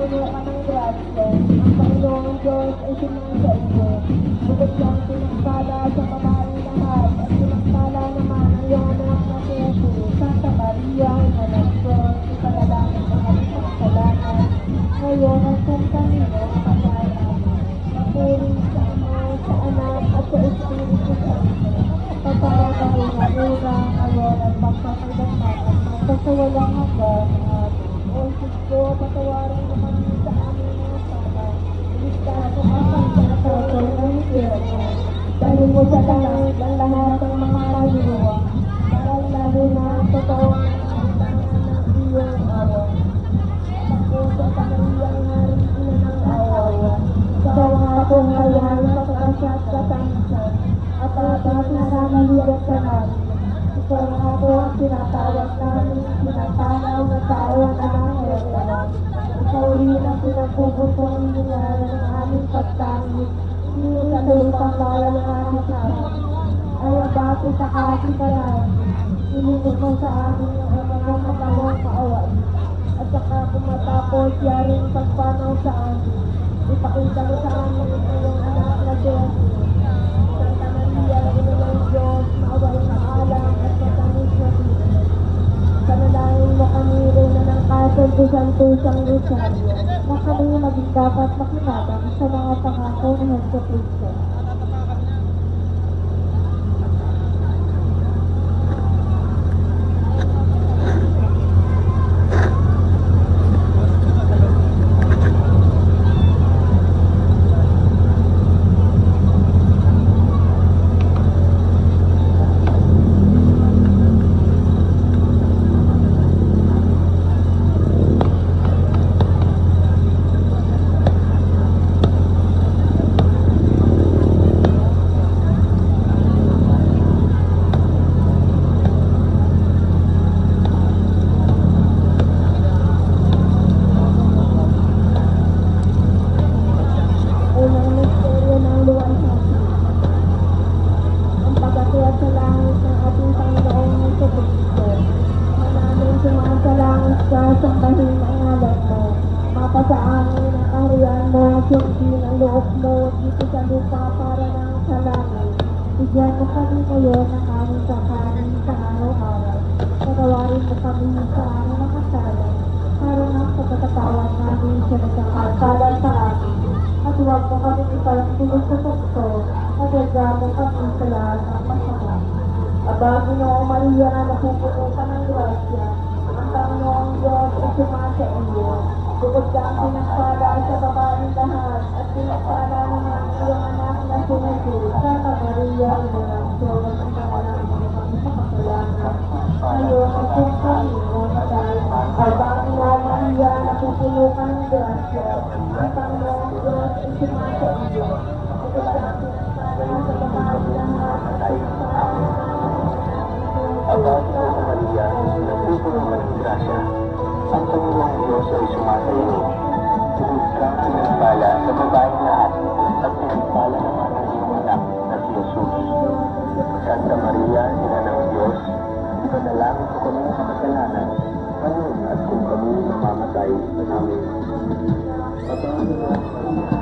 puno ka ng grasya. Ang Panginoong Diyos ay sumasa iyo. Bukod siyang pinagpala sa babaeng lahat at pinagpala naman ang iyong anak na si Jesus. Santa Maria, Ina ng Diyos, ipanalangin ang aming kasalanan. Ngayon at kung kanino patay namin. Mapuling sa Ama, sa Anak at sa Espiritu Santo. Papalagahin na urang, ngayon at magpapagdagdag at magpasawalang hanggan. O Diyos ko, patawarin mo kami sa aming mga sala. Iligtas mo kami sa asasal ng impyerno. Dahil mo sa langit ang lahat ng mga kaluluwa. Dahil lalo na ang totoong nangangailangan ng iyong awa. Ako sa Panginoong Haring Ina ng awa. Ikaw ang akong hayaan sa pagkasya at katamisan. At ating naramaligat ka namin. Ikaw ang ako ang tinatawag namin, tinatanaw na tao na nangyayari. Ikaw rin ang pinagpuputong nangyayari ng aming pagtangit, hindi sa lupang lala ng aming namin. Ay bakit sa ating paraan, inigit mo sa amin ang mga matawang kaaway. At saka kung matapos yaring pagpanaw sa amin, ipakita mo sa amin ang iyong anak na Diyos. Santa Maria, Ina ng Diyos, maaway na alam at matamis na Diyos. Panalangin mo kami rin na ng kasundusan-tusang Rosario na kami maging dapat makinabang sa mga pangako ni Jesucristo. Bigyan mo kami ngayon ng aming kakanin sa araw-araw. Patawarin mo kami sa aming mga sala, para ng pagkatapawad namin sa nagkakasala sa amin. At huwag mo kami ipalagpulos sa tukso, at huwag mo kami sa lahat ng masama. Aba, Ginoong Maria na napupuno ka ng grasya, ang Panginoong Diyos ay sumasa iyo. Bukod ka ang pinagpala sa babaeng lahat, at pinagpala naman ang iyong anak na si Jesus. Santa Maria, Ina ng Diyos, ang pangalan mo kami sa kasalanan. Ngayon at kung kanino patay namin. Aba, Ginoong Maria, napupuno ka ng grasya, ang Panginoong Diyos ay sumasa iyo. Bukod ka ang pinagpala sa babaeng lahat, at pinagpala naman Aba, Ginoong Maria, napupuno ka ng grasya, ang Panginoong Diyos ay sumasa iyo. Bukod kang pinagpala sa babaeng lahat, at pinagpala naman ang iyong anak na si Jesus. Santa Maria, Ina ng Diyos, ipanalangin mo kami sa kasalanan, ngayon at kung kami mamamatay. Amen. Aba, Ginoong Maria,